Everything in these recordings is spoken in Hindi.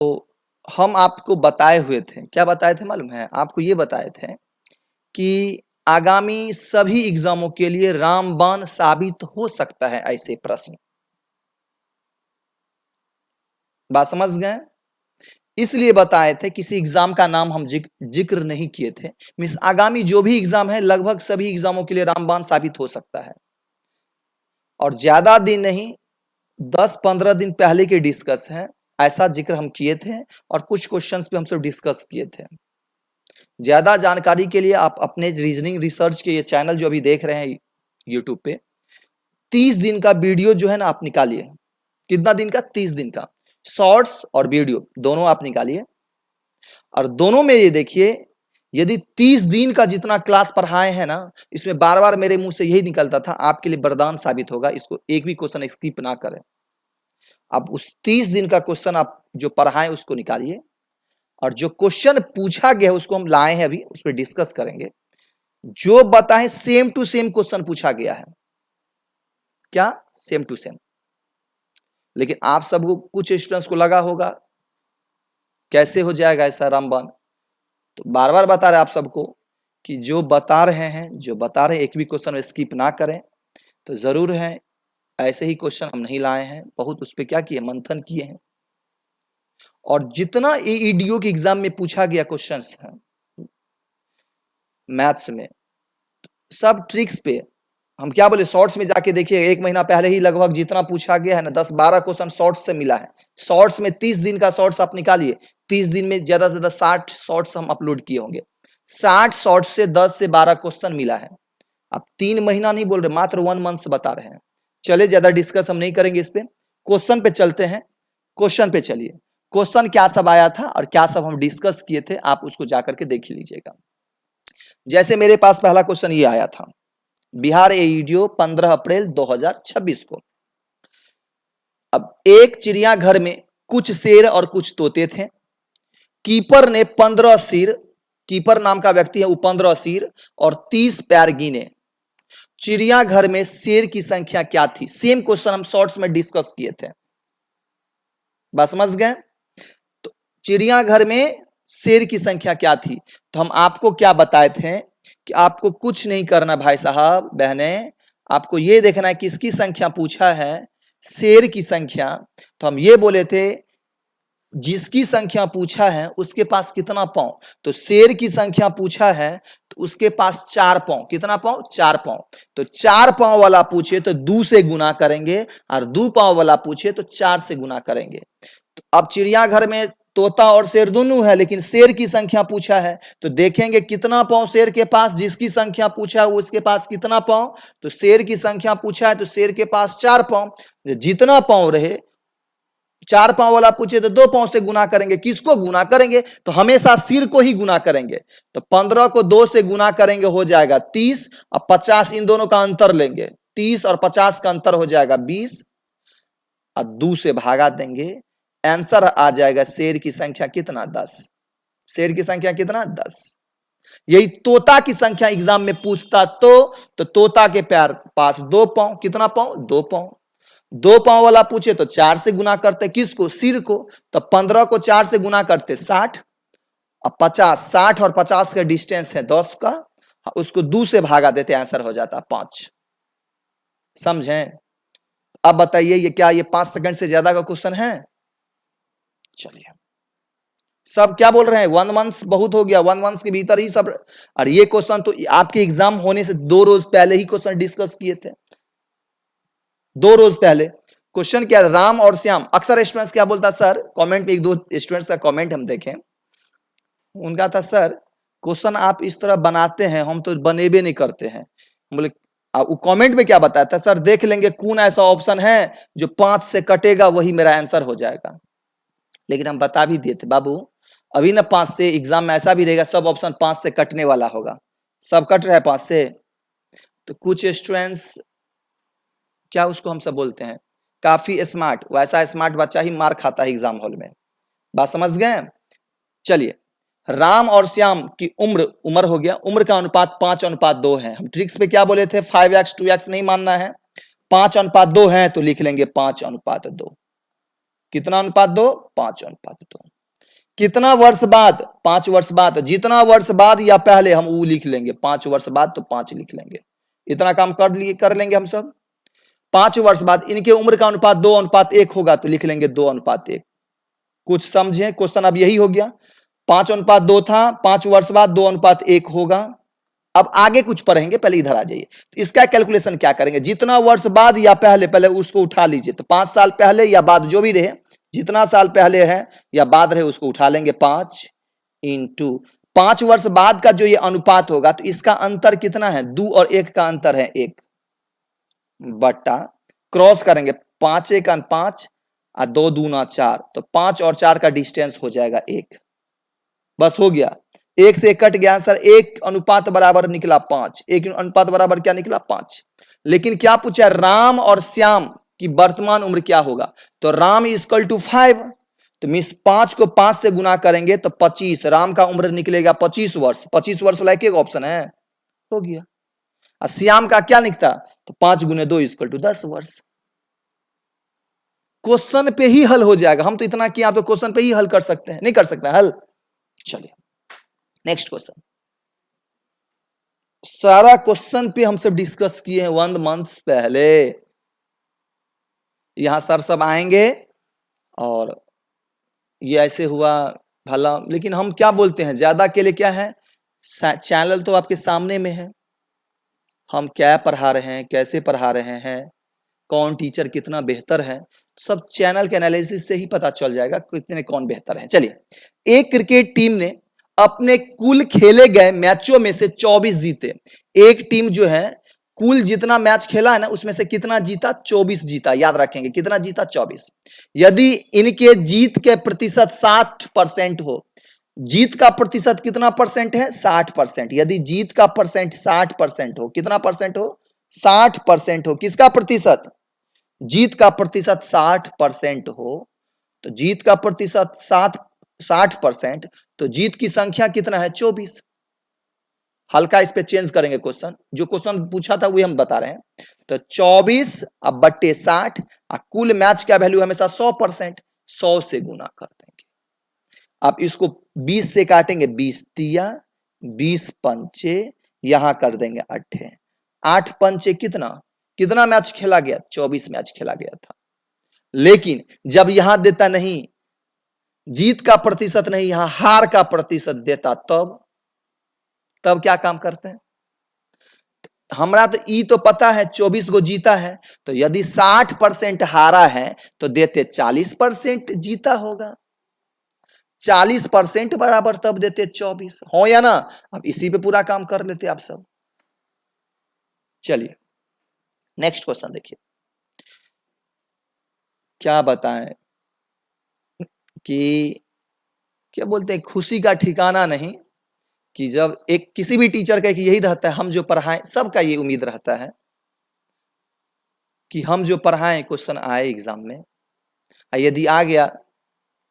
तो हम आपको बताए हुए थे, क्या बताए थे मालूम है? आपको ये बताए थे कि आगामी सभी एग्जामों के लिए रामबाण साबित हो सकता है ऐसे प्रश्न। बात समझ गए? इसलिए बताए थे, किसी एग्जाम का नाम हम जिक्र नहीं किए थे। मींस आगामी जो भी एग्जाम है लगभग सभी एग्जामों के लिए रामबाण साबित हो सकता है। और ज्यादा दिन नहीं, 10-15 दिन पहले के डिस्कस है, ऐसा जिक्र हम किए थे और कुछ क्वेश्चंस पे हम सब डिस्कस किए थे। ज्यादा जानकारी के लिए आप अपने रीजनिंग रिसर्च के ये चैनल जो अभी देख रहे हैं यूट्यूब पे, 30 दिन का वीडियो जो है ना आप निकालिए। कितना दिन का? 30 दिन का। शॉर्ट्स और वीडियो दोनों आप निकालिए और दोनों में ये देखिए, यदि 30 दिन का जितना क्लास पढ़ाए हैं ना, इसमें बार बार मेरे मुंह से यही निकलता था, आपके लिए वरदान साबित होगा, इसको एक भी क्वेश्चन स्किप ना करें। आप उस 30 दिन का क्वेश्चन आप जो पढ़ाए उसको निकालिए और जो क्वेश्चन पूछा गया है उसको हम लाए हैं, अभी उस पर डिस्कस करेंगे। जो बताएं सेम टू सेम क्वेश्चन पूछा गया है। क्या? Same to same. लेकिन आप सबको, कुछ स्टूडेंट्स को लगा होगा कैसे हो जाएगा ऐसा रामबाण। तो बार बार बता रहे आप सबको कि जो बता रहे हैं एक भी क्वेश्चन स्किप ना करें। तो जरूर है, ऐसे ही क्वेश्चन हम नहीं लाए हैं, बहुत उस पर क्या किए, मंथन किए हैं। और जितना ईडीओ के एग्जाम में पूछा गया क्वेश्चंस है मैथ्स में, सब ट्रिक्स पे हम क्या बोले, शॉर्ट्स में जाके देखिए, 1 महीना पहले ही लगभग जितना पूछा गया है ना, 10-12 क्वेश्चन शॉर्ट्स से मिला है। शॉर्ट्स में 30 दिन का शॉर्ट्स आप निकालिए, 30 दिन में ज्यादा से ज्यादा 60 शॉर्ट्स हम अपलोड किए होंगे। 60 शॉर्ट्स से 10 से 12 क्वेश्चन मिला है। आप 3 महीना नहीं बोल रहे, मात्र 1 मंथ से बता रहे हैं। चले, ज्यादा डिस्कस हम नहीं करेंगे इस पे, क्वेश्चन पे चलते हैं। क्वेश्चन पे चलिए, क्वेश्चन क्या सब आया था और क्या सब हम डिस्कस किए थे, आप उसको जाकर के देख लीजिएगा। जैसे मेरे पास पहला क्वेश्चन ये आया था, बिहार एईडीओ 15 अप्रैल 2026 को। अब एक चिड़ियाघर में कुछ शेर और कुछ तोते थे। कीपर ने 15 सिर, कीपर नाम का व्यक्ति है, वो 15 सिर और 30 पैर गिने। चिड़ियाघर में शेर की संख्या क्या थी? सेम क्वेश्चन हम शॉर्ट्स में डिस्कस किए थे। बात समझ गए? तो चिड़ियाघर में शेर की संख्या क्या थी? तो हम आपको क्या बताए थे कि आपको कुछ नहीं करना भाई साहब बहने, आपको ये देखना है किसकी संख्या पूछा है, शेर की संख्या। तो हम ये बोले थे जिसकी संख्या पूछा है उसके पास कितना पांव। तो शेर की संख्या पूछा है तो उसके पास 4 पांव। कितना पांव? 4 पांव। तो 4 पांव वाला पूछे तो 2 से गुना करेंगे और 2 पांव वाला पूछे तो 4 से गुना करेंगे। तो अब चिड़ियाघर में तोता और शेर दोनों है, लेकिन शेर की संख्या पूछा है तो देखेंगे कितना पांव शेर के पास, जिसकी संख्या पूछा है उसके पास कितना पांव। तो शेर की संख्या पूछा है तो शेर के पास 4 पांव। जितना पांव रहे, 4 पांव वाला पूछे तो 2 पांव से गुना करेंगे। किसको गुना करेंगे? तो हमेशा सिर को ही गुना करेंगे। तो 15 को 2 से गुना करेंगे, हो जाएगा 30 और 50, इन दोनों का अंतर लेंगे, 30 और 50 का अंतर हो जाएगा 20 और 2 से भागा देंगे, आंसर आ जाएगा शेर की संख्या कितना? 10। शेर की संख्या कितना? 10। यही तोता की संख्या एग्जाम में पूछता तो तोता के पैर पास 2 पांव। कितना पांव? 2 पांव। 2 पांव वाला पूछे तो 4 से गुना करते, किसको? सिर को। तो 15 को 4 से गुना करते 60 और 50, 60 और 50 का डिस्टेंस है 10 का, उसको 2 से भागा देते, आंसर हो जाता 5। समझें? अब बताइए ये क्या, ये 5 सेकंड से ज्यादा का क्वेश्चन है? चलिए, सब क्या बोल रहे हैं? 1 मंथ बहुत हो गया, 1 मंथ के भीतर ही सब। और ये क्वेश्चन तो आपके एग्जाम होने से 2 रोज पहले ही क्वेश्चन डिस्कस किए थे। 2 रोज पहले क्वेश्चन क्या, राम और श्याम। अक्सर स्टूडेंट्स क्या बोलता सर, कमेंट में 1-2 स्टूडेंट्स का कमेंट हम देखें, उनका था सर क्वेश्चन आप इस तरह बनाते हैं, हम तो बनेबे नहीं करते हैं। बोले वो कमेंट में क्या बताया था, सर देख लेंगे कौन ऐसा ऑप्शन है जो 5 से कटेगा, वही मेरा आंसर हो जाएगा। लेकिन हम बता भी दिए थे बाबू, अभी ना 5 से एग्जाम में ऐसा भी रहेगा, सब ऑप्शन 5 से कटने वाला होगा। सब कट रहा है 5 से। तो कुछ स्टूडेंट्स क्या उसको हम सब बोलते हैं, काफी स्मार्ट, वैसा स्मार्ट बच्चा ही मार खाता है एग्जाम हॉल में। बात समझ गए? चलिए, राम और श्याम की उम्र हो गया, उम्र का अनुपात 5:2 है। हम ट्रिक्स पे क्या बोले थे, 5x 2x नहीं मानना है, 5:2 है तो लिख लेंगे 5:2। कितना अनुपात 2? 5:2। कितना वर्ष बाद? 5 वर्ष बाद। तो जितना वर्ष बाद या पहले हम वो लिख लेंगे, 5 वर्ष बाद तो 5 लिख लेंगे। इतना काम कर लेंगे हम सब। 5 वर्ष बाद इनके उम्र का अनुपात 2:1 होगा तो लिख लेंगे 2:1। कुछ समझे? क्वेश्चन अब यही हो गया। 5:2 था, 5 वर्ष बाद 2:1 होगा। अब आगे कुछ पढ़ेंगे, पहले इधर आ जाइए। तो इसका कैलकुलेशन क्या करेंगे? जितना वर्ष बाद या पहले, पहले उसको उठा लीजिए। तो 5 साल पहले या बाद जो भी रहे, जितना साल पहले है या बाद रहे उसको उठा लेंगे। 5 इंटू 5 वर्ष बाद का जो ये अनुपात होगा, तो इसका अंतर कितना है? 2 और 1 का अंतर है 1 बटा, क्रॉस करेंगे 5 1 5 और 2 दूना 4, तो 5 और 4 का डिस्टेंस हो जाएगा 1। बस हो गया। 1 से 1 कट गया सर, 1 अनुपात बराबर निकला 5। 1 अनुपात बराबर क्या निकला? 5। लेकिन क्या पूछा? राम और श्याम की वर्तमान उम्र क्या होगा? तो राम इक्वल टू 5, तो मीन्स 5 को 5 से गुना करेंगे तो 25। राम का उम्र निकलेगा 25 वर्ष। 25 वर्ष वाला एक ऑप्शन है, हो गया। और श्याम का क्या निकता? तो 5 गुने 2 इक्वल टू 10 वर्ष। क्वेश्चन पे ही हल हो जाएगा। हम तो इतना किया, आप तो क्वेश्चन पे ही हल कर सकते हैं, नहीं कर सकते हल? चलिए नेक्स्ट क्वेश्चन। सारा क्वेश्चन पे हम सब डिस्कस किए हैं 1 मंथ पहले। यहां सर सब आएंगे और ये ऐसे हुआ भला, लेकिन हम क्या बोलते हैं, ज्यादा के लिए क्या है, चैनल तो आपके सामने में है। हम क्या पढ़ा रहे हैं, कैसे पढ़ा रहे हैं, कौन टीचर कितना बेहतर है, सब चैनल के एनालिसिस से ही पता चल जाएगा कितने कौन बेहतर है। चलिए, एक क्रिकेट टीम ने अपने कुल खेले गए मैचों में से 24 जीते। एक टीम जो है कुल जितना मैच खेला है ना, उसमें से कितना जीता? 24 जीता। याद रखेंगे कितना जीता? 24। यदि इनके जीत के प्रतिशत 60% हो, जीत का प्रतिशत कितना परसेंट है? 60%। यदि जीत का परसेंट 60% हो, कितना परसेंट हो? 60% हो। किसका प्रतिशत? जीत का प्रतिशत 60% हो, तो जीत का प्रतिशत 60%, तो जीत की संख्या कितना है? 24। हल्का इस पे चेंज करेंगे क्वेश्चन, जो क्वेश्चन पूछा था वही हम बता रहे हैं। तो 24 अब बट्टे 60, कुल मैच का वैल्यू हमेशा 100%, 100 से गुना कर देंगे। अब इसको 20 से काटेंगे, 20 तिया 20 पंचे, यहां कर देंगे 8। 8 पंचे कितना? कितना मैच खेला गया? 24 मैच खेला गया था। लेकिन जब यहां देता नहीं, जीत का प्रतिशत नहीं, यहां हार का प्रतिशत देता, तब क्या काम करते हैं? हमरा तो ई तो पता है 24 को जीता है, तो यदि 60% हारा है तो देते 40% जीता होगा। 40% बराबर तब देते 24, हो या ना? अब इसी पे पूरा काम कर लेते आप सब। चलिए नेक्स्ट क्वेश्चन देखिए, क्या बताएं कि क्या बोलते हैं, खुशी का ठिकाना नहीं कि जब एक किसी भी टीचर का यही रहता है, हम जो पढ़ाएं, सबका ये उम्मीद रहता है कि हम जो पढ़ाएं क्वेश्चन आए एग्जाम में। यदि आ गया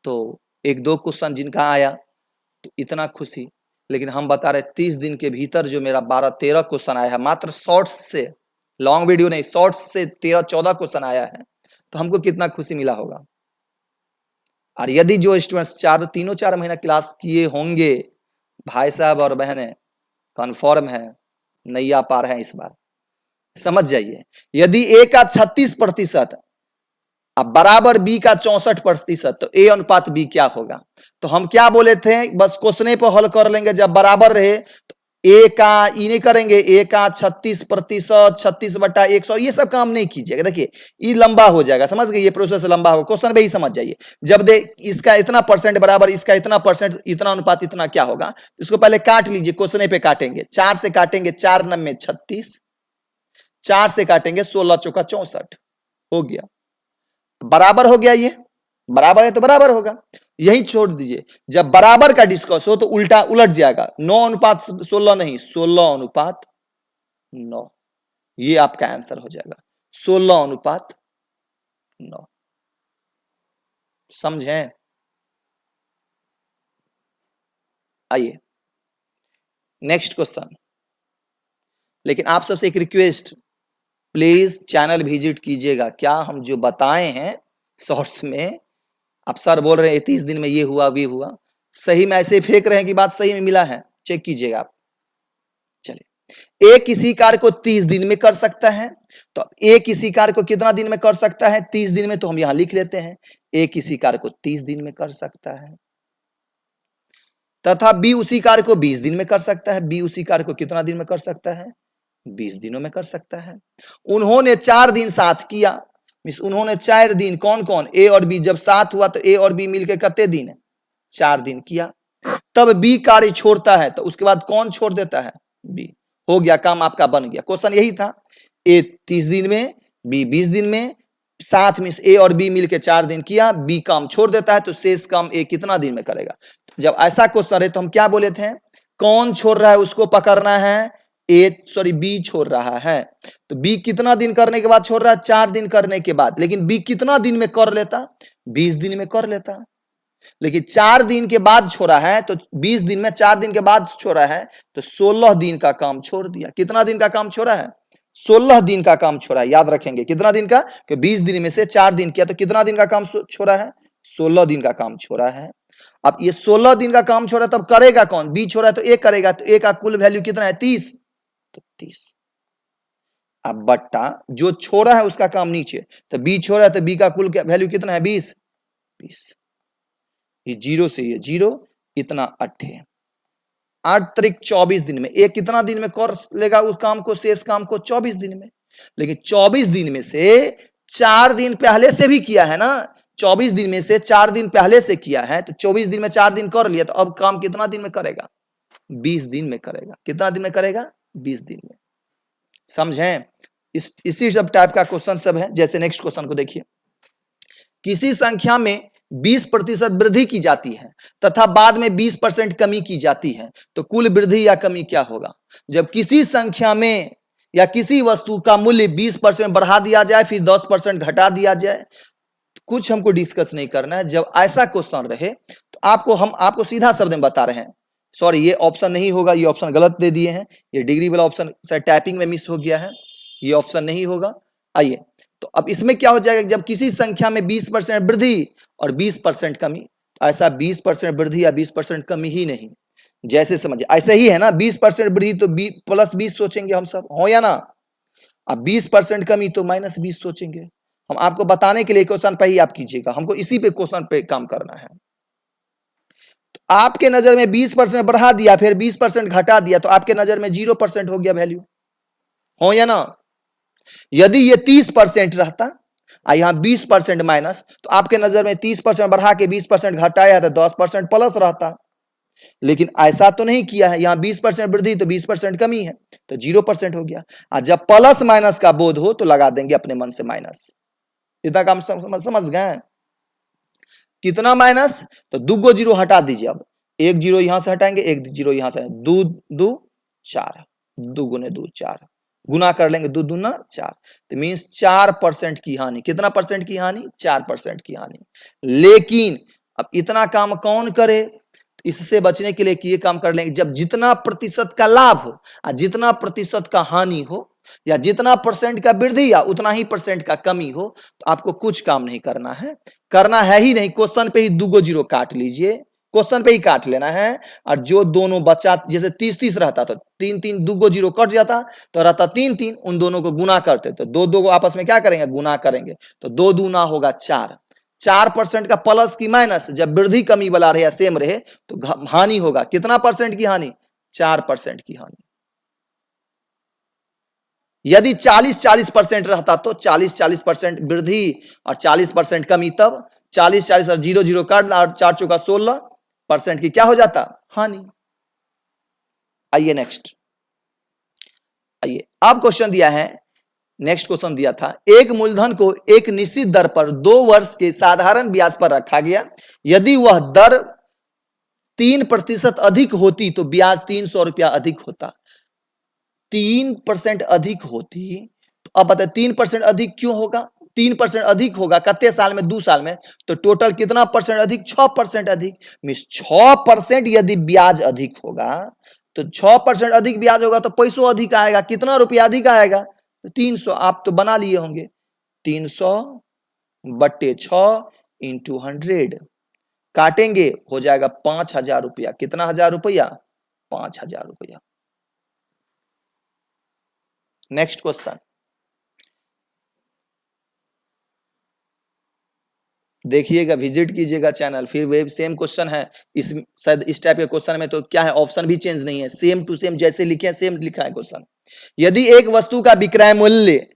तो 1-2 क्वेश्चन जिनका आया तो इतना खुशी, लेकिन हम बता रहे 30 दिन के भीतर जो मेरा 12-13 क्वेश्चन आया है, मात्र शॉर्ट्स से, लॉन्ग वीडियो नहीं, शॉर्ट्स से 13-14 क्वेश्चन आया है, तो हमको कितना खुशी मिला होगा। और यदि जो स्टूडेंट्स 4 महीना क्लास किए होंगे, भाई साहब और बहनें, कन्फर्म है नैया पार है इस बार, समझ जाइए। यदि ए का 36% अब बराबर बी का 64%, तो ए अनुपात बी क्या होगा? तो हम क्या बोले थे, बस क्वेश्चन पर हल कर लेंगे। जब बराबर रहे तो ए का ई नहीं करेंगे, ए का 36%, 36/100, ये सब काम नहीं कीजिएगा। देखिए ये लंबा हो जाएगा, समझ गए? ये प्रोसेस लंबा होगा, क्वेश्चन पे ही समझ जाइए। जब दे इसका इतना परसेंट बराबर इसका इतना परसेंट, इतना अनुपात इतना क्या होगा, इसको पहले काट लीजिए। क्वेश्चन पे काटेंगे, 4 से काटेंगे, 4 9 36, 4 से काटेंगे 16 चौका 64, हो गया। बराबर हो गया, ये बराबर है तो बराबर होगा, यही छोड़ दीजिए। जब बराबर का डिस्कस हो तो उल्टा उलट जाएगा, 9:16 नहीं, 16:9, ये आपका आंसर हो जाएगा, 16:9। समझे? आइए नेक्स्ट क्वेश्चन। लेकिन आप सबसे एक रिक्वेस्ट, प्लीज चैनल विजिट कीजिएगा। क्या हम जो बताए हैं शॉर्ट्स में, आप सर बोल रहे हैं 30 दिन में ये हुआ भी हुआ, सही में ऐसे फेंक रहे हैं कि बात सही में मिला है, चेक कीजिएगा आप। चलिए, ए किसी कार्य को 30 दिन में कर सकता है, तो ए किसी कार्य को कितना दिन में कर सकता है? 30 दिन में। तो हम यहां लिख लेते हैं ए किसी कार्य को 30 दिन में कर सकता है, तथा बी उसी कार्य को 20 दिन में कर सकता है। बी उसी कार्य को कितना दिन में कर सकता है? 20 दिनों में कर सकता है। उन्होंने 4 दिन साथ किया, मींस उन्होंने 4 दिन, कौन कौन? ए और बी। जब साथ हुआ तो ए और बी मिलकर कितने दिन है? 4 दिन किया। तब बी कार्य छोड़ता है, तो उसके बाद कौन छोड़ देता है? बी। हो गया, काम आपका बन गया। क्वेश्चन यही था, ए 30 दिन में, बी 20 दिन में, साथ में ए और बी मिलकर 4 दिन किया, बी काम छोड़ देता है, तो शेष काम ए कितना दिन में करेगा? जब ऐसा क्वेश्चन है तो हम क्या बोले थे? कौन छोड़ रहा है उसको पकड़ना है। बी छोड़ रहा है, तो बी कितना दिन करने के बाद छोड़ रहा है? 4 दिन करने के बाद। लेकिन बी कितना दिन में कर लेता? 20 दिन में कर लेता। लेकिन 4 दिन के बाद छोड़ा है, तो 20 दिन में 4 दिन के बाद छोड़ा है, तो 16 दिन का काम छोड़ दिया। कितना दिन का काम छोड़ा है? 16 दिन का काम छोड़ा है। याद रखेंगे कितना दिन का, कि 20 दिन में से 4 दिन किया, तो कितना दिन का काम छोड़ा है? 16 दिन का काम छोड़ा है। अब ये 16 दिन का काम छोड़ा, तब करेगा कौन? बी छोड़ा है तो ए करेगा, तो ए का कुल वैल्यू कितना है? 30, तो 30। अब बट्टा जो छोड़ा है उसका काम नीचे, तो बी छोड़ा है तो बी का कुल वैल्यू कितना है? 20। ये 0 से ये 0, इतना 8 है। 8 त्रिक 24 दिन में। एक कितना दिन में कर लेगा उस काम को, शेष काम को? 24 दिन में। लेकिन 24 दिन में से 4 दिन पहले से भी किया है ना, 24 दिन में से 4 दिन पहले से किया है, तो 24 दिन में 4 दिन कर लिया, तो अब काम कितना दिन में करेगा? 20 दिन में करेगा। कितना दिन में करेगा? 20 दिन में। समझें? इसी सब टाइप का क्वेश्चन सब है। जैसे नेक्स्ट क्वेश्चन को देखिए, किसी संख्या में 20% वृद्धि की जाती है तथा बाद में 20% कमी की जाती है, तो कुल वृद्धि या कमी क्या होगा? जब किसी संख्या में या किसी वस्तु का मूल्य 20% बढ़ा दिया जाए, फिर 10% घटा दिया जाए, तो कुछ हमको डिस्कस नहीं करना है। जब ऐसा क्वेश्चन रहे तो हम आपको सीधा शब्द में बता रहे हैं, सॉरी ये ऑप्शन नहीं होगा, ये ऑप्शन गलत दे दिए हैं, ये डिग्री वाला ऑप्शन शायद टाइपिंग में मिस हो गया है, ये ऑप्शन नहीं होगा। आइए, तो अब इसमें क्या हो जाएगा? जब किसी संख्या में 20% वृद्धि और 20% कमी, ऐसा 20% वृद्धि या 20% कमी ही नहीं। जैसे समझिए ऐसे ही है ना, 20% वृद्धि तो प्लस 20 सोचेंगे हम सब, हो या ना? अब 20% कमी तो माइनस 20 सोचेंगे। हम आपको बताने के लिए क्वेश्चन पे ही आप कीजिएगा, हमको इसी पे क्वेश्चन पे काम करना है। तो आपके नजर में 20% बढ़ा दिया, फिर 20% घटा दिया, तो आपके नजर में 0% हो गया वैल्यू, हो या ना? यदि ये 30% रहता, यहां 20% माइनस, तो आपके नजर में 30% बढ़ा के 20% घटाया तो 10% प्लस रहता। लेकिन ऐसा तो नहीं किया है, यहां 20% वृद्धि तो 20% कमी है, तो 0% हो गया। और जब प्लस माइनस का बोध हो तो लगा देंगे अपने मन से माइनस। इतना काम समझ गए? कितना माइनस? तो 2 जीरो हटा दीजिए। अब 1 जीरो यहां से हटाएंगे, 1 जीरो यहां से, 2 2 4, 2 गुने 2 4, गुना कर लेंगे, 2 दूना 4, तो मीन्स 4% की हानि। कितना परसेंट की हानि? 4% की हानि। लेकिन अब इतना काम कौन करे? तो इससे बचने के लिए ये काम कर लेंगे, जब जितना प्रतिशत का लाभ हो और जितना प्रतिशत का हानि हो, या जितना परसेंट का वृद्धि या उतना ही परसेंट का कमी हो, तो आपको कुछ काम नहीं करना है, करना है ही नहीं। क्वेश्चन पे ही 2 जीरो काट लीजिए, क्वेश्चन पे ही काट लेना है। और जो दोनों बचा, जैसे 30 रहता तो 3 2 जीरो कट जाता, तो रहता 3 उन दोनों को गुना करते, तो 2 को आपस में क्या करेंगे? गुना करेंगे, तो 2 दूना होगा 4। 4% का प्लस की माइनस, जब वृद्धि कमी वाला रहे या सेम रहे तो हानि होगा। कितना परसेंट की हानि? 4% की हानि। यदि 40% रहता तो 40% वृद्धि और 40% कमी, तब 40 और 0 0 काट, और 4 चौका 16% की क्या हो जाता? हानि। आइए नेक्स्ट, आइए अब क्वेश्चन दिया है, नेक्स्ट क्वेश्चन दिया था, एक मूलधन को एक निश्चित दर पर 2 वर्ष के साधारण ब्याज पर रखा गया। यदि वह दर 3% अधिक होती तो ब्याज 300 रुपया अधिक होता। 3% अधिक होती, तो अब बताए 3% अधिक क्यों होगा? 3% अधिक होगा कितने साल में? 2 साल में, तो टोटल कितना परसेंट अधिक? 6% अधिक। मीन्स 6% यदि ब्याज अधिक होगा, तो 6% अधिक ब्याज होगा तो पैसों अधिक आएगा। कितना रुपया अधिक आएगा? तो 300। आप तो बना लिए होंगे, 300/6 × 100 काटेंगे हो जाएगा 5,000 रुपया। कितना हजार रुपया? 5,000 रुपया। नेक्स्ट क्वेश्चन देखिएगा, विजिट कीजिएगा चैनल, फिर वे सेम क्वेश्चन है। इस शायद इस टाइप के क्वेश्चन में तो क्या है, ऑप्शन भी चेंज नहीं है, सेम टू सेम जैसे लिखे हैं सेम लिखा है क्वेश्चन। यदि एक वस्तु का विक्रय मूल्य,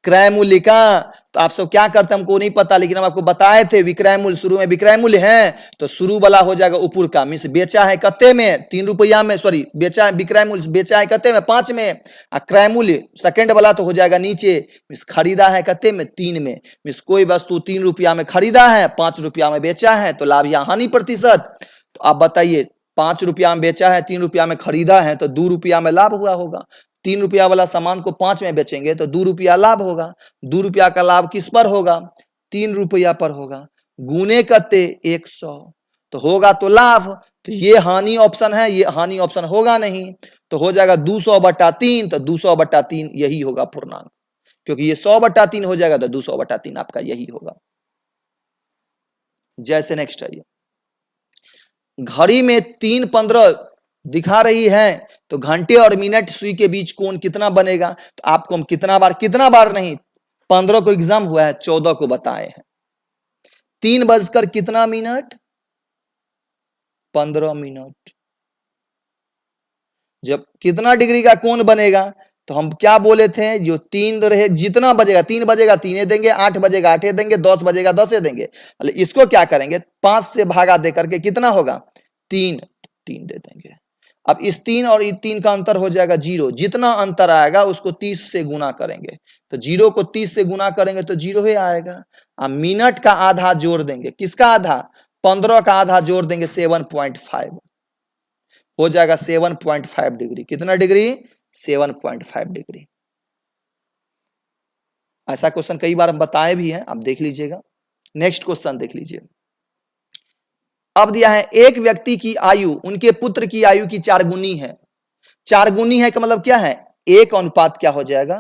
क्रय मूल्य का, तो आप सब क्या करते हैं हमको नहीं पता, लेकिन हम आपको बताए थे विक्रय मूल्य, शुरू में विक्रय मूल्य है तो शुरू वाला हो जाएगा ऊपर का, मीन्स बेचा है कत्ते में? 3 रुपया में, सॉरी बेचा है, विक्रय मूल्य बेचा है कत्ते में? 5 में। और क्रय मूल्य सेकंड वाला तो हो जाएगा नीचे, मीन्स खरीदा है कत्ते में? 3 में। मीन्स कोई वस्तु 3 रुपया में खरीदा है, 5 रुपया में बेचा है, तो लाभ या हानि प्रतिशत। तो आप बताइए 5 रुपया में बेचा है, 3 रुपया में खरीदा है, तो 2 रुपया में लाभ हुआ होगा। 3 रुपया वाला सामान को 5 में बेचेंगे तो 2 रुपया लाभ होगा। 2 रुपया का लाभ किस पर होगा? 3 रुपया पर होगा। गुने कत्ते? 100, तो होगा तो लाभ। तो ये हानि ऑप्शन है, ये हानि ऑप्शन होगा नहीं, तो हो जाएगा 200/3। तो 200/3 यही होगा पूर्णांक, क्योंकि ये 100/3 हो जाएगा तो 200/3 आपका यही होगा। जैसे नेक्स्ट है, घड़ी में 3:15 दिखा रही है, तो घंटे और मिनट सुई के बीच कोण कितना बनेगा? तो आपको हम कितना बार नहीं, 15 को एग्जाम हुआ है, 14 को बताए हैं। 3 बजकर कितना मिनट? 15 मिनट। जब कितना डिग्री का कोण बनेगा, तो हम क्या बोले थे, जो 3 रहे, जितना बजेगा 3 बजेगा 3 देंगे, 8 बजेगा 8 देंगे, 10 बजेगा 10 देंगे। इसको क्या करेंगे, 5 से भागा दे करके कितना होगा? 3 दे देंगे। अब इस 3 और 3 का अंतर हो जाएगा 0। जितना अंतर आएगा उसको 30 से गुना करेंगे, तो 0 को 30 से गुना करेंगे तो 0 ही आएगा। अब मिनट का आधा जोड़ देंगे, किसका आधा? 15 का आधा जोड़ देंगे, 7.5 हो जाएगा 7.5 डिग्री। कितना डिग्री? 7.5 डिग्री। ऐसा क्वेश्चन कई बार हम बताए भी हैं, आप देख लीजिएगा। नेक्स्ट क्वेश्चन देख लीजिए। अब दिया है, एक व्यक्ति की आयु उनके पुत्र की आयु की 4 गुनी है। 4 गुनी है का मतलब क्या है? 1 अनुपात क्या हो जाएगा?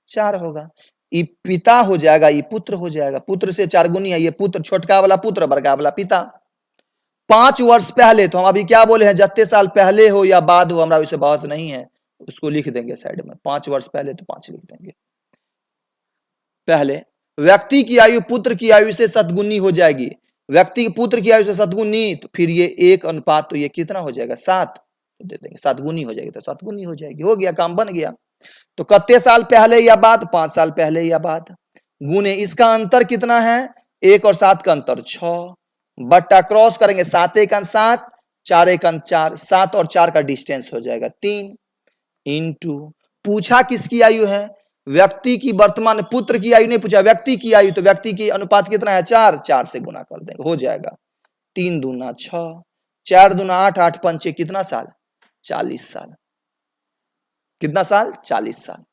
4 होगा। ये पिता हो जाएगा, ये पुत्र हो जाएगा। पुत्र से 4 गुनी है, ये पुत्र, छोटका वाला पुत्र, बड़का वाला पिता। 5 वर्ष पहले, तो हम अभी क्या बोले हैं, जितने साल पहले हो या बाद हो, हमारा उससे बहस नहीं है, उसको लिख देंगे साइड में। 5 वर्ष पहले तो 5 लिख देंगे। पहले व्यक्ति की आयु पुत्र की आयु से 7 गुनी हो जाएगी। व्यक्ति पुत्र की आयु से 7 गुनी, तो फिर ये 1 अनुपात, तो ये कितना हो जाएगा? 7 दे देंगे, 7 गुनी हो जाएगी, तो 7 गुनी हो जाएगी। हो गया, काम बन गया। तो कितने साल पहले या बाद? 5 साल पहले या बाद। गुने इसका अंतर कितना है? 1 और 7 का अंतर 6, बट्टा क्रॉस करेंगे, 7 1 7, 4 1 4, 7 और 4 का डिस्टेंस हो जाएगा 3, इंटू पूछा किसकी आयु है? व्यक्ति की। वर्तमान पुत्र की आयु नहीं पूछा, व्यक्ति की आयु, तो व्यक्ति की अनुपात कितना है? 4, 4 से गुना कर देंगे, हो जाएगा 3 दूना 6, 4 दूना 8, 8 पंचे कितना साल? 40 साल। कितना साल? 40 साल।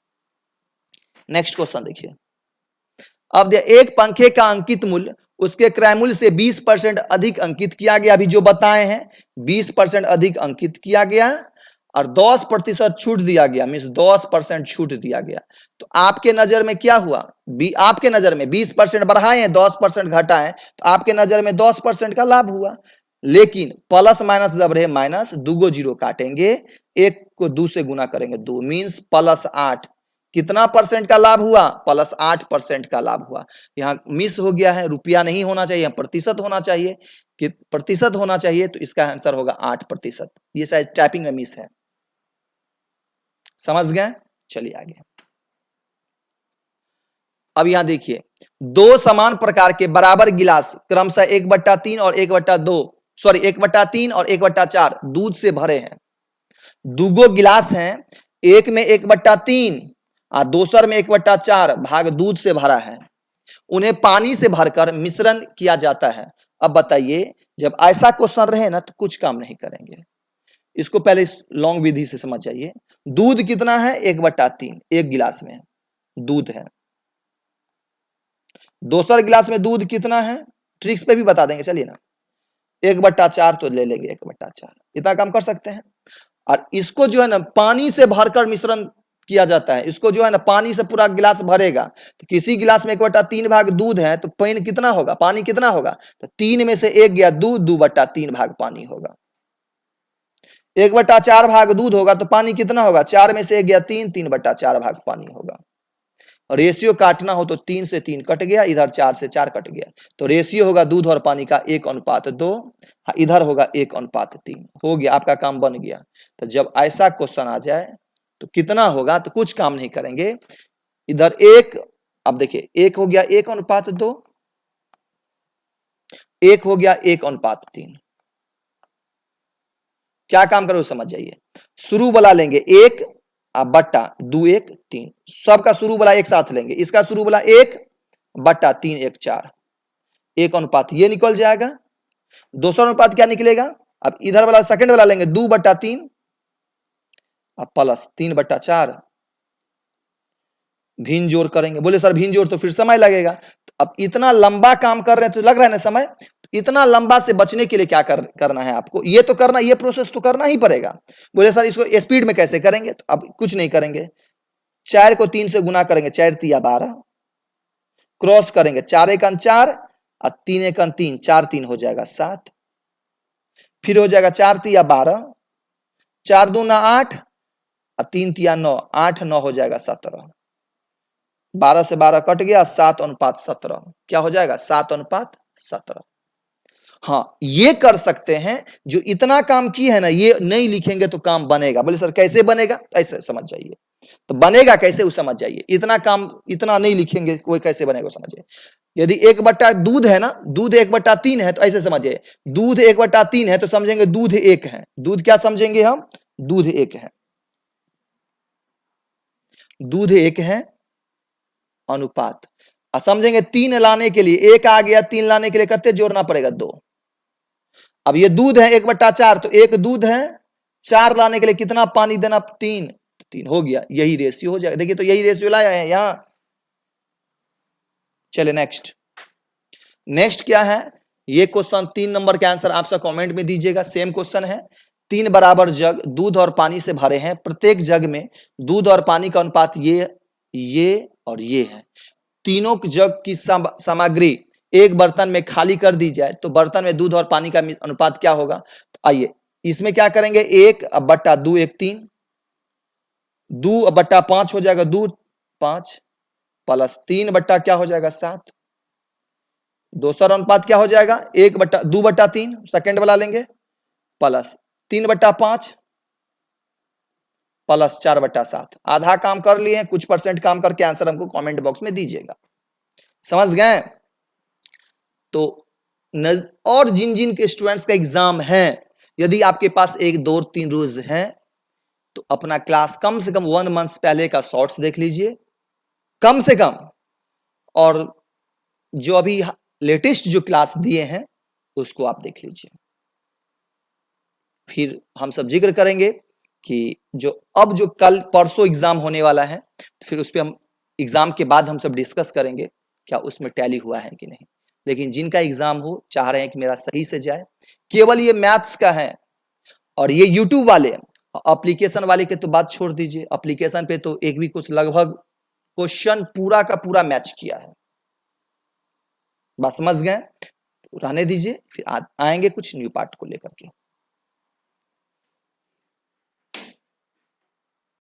नेक्स्ट क्वेश्चन देखिए। अब एक पंखे का अंकित मूल्य उसके क्रय मूल्य से 20% अधिक अंकित किया गया, अभी जो बताए हैं 20% अधिक अंकित किया गया और 10% छूट दिया गया, मीन्स 10% छूट दिया गया। तो आपके नजर में क्या हुआ? आपके नजर में 20% बढ़ाए हैं, 10% घटाए, तो आपके नजर में 10% का लाभ हुआ। लेकिन प्लस माइनस जब रहे माइनस, 2 जीरो काटेंगे, 1 को 2 से गुना करेंगे, 2 मीन्स +8। कितना परसेंट का लाभ हुआ? +8% का लाभ हुआ। यहाँ मिस हो गया है, रुपया नहीं होना चाहिए, प्रतिशत होना चाहिए। कि प्रतिशत होना चाहिए, तो इसका आंसर होगा 8%। ये शायद टाइपिंग में मिस है, समझ गए? चलिए आगे। अब यहां देखिए, 2 समान प्रकार के बराबर गिलास क्रमशः 1/3 और 1/2, सॉरी 1/3 और 1/4 दूध से भरे हैं। 2 गिलास हैं, एक में 1/3 और दूसर में 1/4 भाग दूध से भरा है। उन्हें पानी से भरकर मिश्रण किया जाता है। अब बताइए, जब ऐसा क्वेश्चन रहे ना, तो कुछ काम नहीं करेंगे। इसको पहले इस लॉन्ग विधि से समझ जाइए। दूध कितना है? 1/3, एक गिलास में दूध है। दूसर गिलास में दूध कितना है? ट्रिक्स पे भी बता देंगे, चलिए ना। 1/4 तो ले लेंगे, 1/4 इतना काम कर सकते हैं। और इसको जो है ना, पानी से भरकर मिश्रण किया जाता है। इसको जो है ना पानी से पूरा गिलास भरेगा, तो किसी गिलास में 1/3 भाग दूध है तो पानी कितना होगा, पानी कितना होगा, तो 3 में से 1 गया दूध, 2/3 भाग पानी होगा। 1/4 भाग दूध होगा तो पानी कितना होगा, 4 में से 1 गया 3, 3/4 भाग पानी होगा। और रेशियो काटना हो तो 3 से 3 कट गया, इधर 4 से 4 कट गया, तो रेशियो होगा दूध और पानी का 1:2, इधर होगा 1:3। हो गया, आपका काम बन गया। तो जब ऐसा क्वेश्चन आ जाए तो कितना होगा, तो कुछ काम नहीं करेंगे, इधर 1, अब देखिए 1 हो गया 1:2, 1 हो गया 1:3। क्या काम करो समझ जाइए, शुरू वाला लेंगे 1 बट्टा 2 1 3, सबका शुरू वाला एक साथ लेंगे, इसका शुरू वाला 1/3 1 4, 1:, ये निकल जाएगा। दूसरा अनुपात क्या निकलेगा, अब इधर वाला सेकंड वाला लेंगे 2/3 अब प्लस 3/4, भिन्न जोड़ करेंगे। बोले सर भिन्न जोड़ तो फिर समय लगेगा, तो अब इतना लंबा काम कर रहे हैं तो लग रहा है ना समय, इतना लंबा से बचने के लिए क्या करना है आपको, ये तो करना, ये प्रोसेस तो करना ही पड़ेगा। बोले सर इसको स्पीड में कैसे करेंगे, तो अब कुछ नहीं करेंगे, 4 को 3 से गुना करेंगे, 4 3 12, क्रॉस करेंगे, 4 1 4 और 3 1 3, 4 3 हो जाएगा 7, फिर हो जाएगा 4 3 12, 4 2 8 और 3 3 9, 8 9 हो जाएगा 17, 12 से 12 कट गया, 7:17, क्या हो जाएगा 7:17। हाँ ये कर सकते हैं, जो इतना काम की है ना, ये नहीं लिखेंगे तो काम बनेगा। बोले सर कैसे बनेगा, ऐसे समझ जाइए, तो बनेगा कैसे वो समझ जाइए, इतना काम इतना नहीं लिखेंगे कोई कैसे बनेगा समझिए। यदि 1 दूध है ना, दूध 1/3 है तो ऐसे समझिए, दूध 1/3 है तो समझेंगे दूध 1 है, दूध क्या समझेंगे हम, दूध 1 है, दूध 1 है अनुपात। समझेंगे 3 लाने के लिए 1 आ गया, 3 लाने के लिए कितने जोड़ना पड़ेगा 2। अब ये दूध है 1/4 तो 1 दूध है, 4 लाने के लिए कितना पानी देना 3, 3 हो गया, यही रेशियो हो जाएगा। देखिए तो यही रेशियो लाया है यहां। चले नेक्स्ट, नेक्स्ट क्या है, ये क्वेश्चन 3 नंबर का आंसर आप सब कमेंट में दीजिएगा। सेम क्वेश्चन है, 3 बराबर जग दूध और पानी से भरे हैं, प्रत्येक जग में दूध और पानी का अनुपात ये और ये है। तीनों जग की सामग्री एक बर्तन में खाली कर दी जाए तो बर्तन में दूध और पानी का अनुपात क्या होगा। तो आइए इसमें क्या करेंगे, 1/2 1 3, 2/5 हो जाएगा, दूध 5 प्लस 3 बट्टा क्या हो जाएगा 7, दूसरा अनुपात क्या हो जाएगा 2/3, सेकेंड वाला लेंगे, प्लस 3/5 प्लस 4/7। आधा काम कर लिए हैं, कुछ परसेंट काम करके आंसर हमको कमेंट बॉक्स में दीजिएगा। समझ गए। तो और जिन जिन के स्टूडेंट्स का एग्जाम है, यदि आपके पास 1 2 3 रोज है तो अपना क्लास कम से कम 1 मंथ पहले का शॉर्ट्स देख लीजिए कम से कम, और जो अभी लेटेस्ट जो क्लास दिए हैं उसको आप देख लीजिए। फिर हम सब जिक्र करेंगे कि जो अब जो कल परसों एग्जाम होने वाला है, फिर उस पर हम एग्जाम के बाद हम सब डिस्कस करेंगे क्या उसमें टैली हुआ है कि नहीं। लेकिन जिनका एग्जाम हो चाह रहे हैं कि मेरा सही से जाए, केवल ये मैथ्स का है। और ये यूट्यूब वाले, एप्लीकेशन वाले के तो बात छोड़ दीजिए, एप्लीकेशन पे तो एक भी कुछ लगभग क्वेश्चन पूरा का पूरा मैच किया है। बात समझ गए, तो रहने दीजिए, फिर आएंगे कुछ न्यू पार्ट को लेकर के।